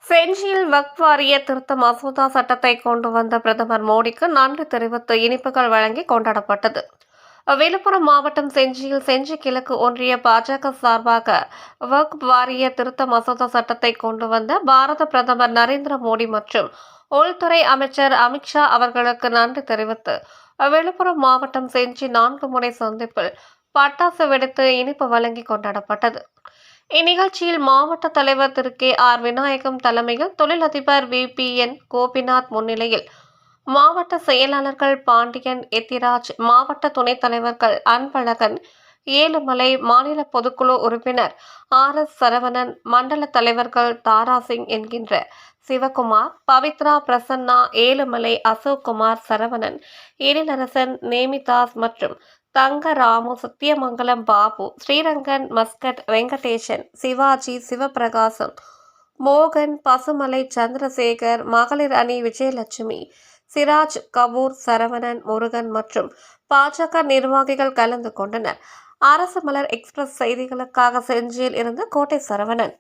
செஞ்சியில் வக்ஃப் வாரிய திருத்த மசோதா சட்டத்தை கொண்டு வந்த பிரதமர் மோடிக்கு நன்றி தெரிவித்து இனிப்புகள் வழங்கி கொண்டாடப்பட்டது. விழுப்புரம் மாவட்டம் செஞ்சியில் செஞ்சி கிழக்கு ஒன்றிய பாஜக சார்பாக வக்ஃப் வாரிய திருத்த மசோதா சட்டத்தை கொண்டு வந்த பாரத பிரதமர் நரேந்திர மோடி மற்றும் உள்துறை அமைச்சர் அமித்ஷா அவர்களுக்கு நன்றி தெரிவித்து விழுப்புரம் மாவட்டம் செஞ்சி 4 முனை சந்திப்பில் பட்டாசு வெடித்து இனிப்பு வழங்கி கொண்டாடப்பட்டது. இந்நிகழ்ச்சியில் மாவட்ட தலைவர் திரு கே.ஆர். விநாயகம் தலைமையில், தொழிலதிபர் வி.பி.என். கோபிநாத் முன்னிலையில் மாவட்ட செயலாளர்கள் பாண்டியன், எத்திராஜ், மாவட்ட துணைத் தலைவர்கள் அன்பழகன், ஏழுமலை, மாநில பொதுக்குழு உறுப்பினர் ஆர்.எஸ். சரவணன், மண்டல தலைவர்கள் தாராசிங் என்கின்ற சிவகுமார், பவித்ரா, பிரசன்னா, ஏழுமலை, அசோக்குமார், சரவணன், எழிலரசன், நேமிதாஸ் மற்றும் தங்கராமு, சத்தியமங்கலம் பாபு, ஸ்ரீரங்கன், மஸ்கட் வெங்கடேசன், சிவாஜி, சிவபிரகாசம், மோகன், பசுமலை, சந்திரசேகர், மகளிர் அணி விஜயலட்சுமி, சிராஜ் கபூர், சரவணன், முருகன் மற்றும் பாஜக நிர்வாகிகள் கலந்து கொண்டனர். அரசு மலர் எக்ஸ்பிரஸ் செய்திகளுக்காக செஞ்சியில் இருந்து கோட்டை சரவணன்.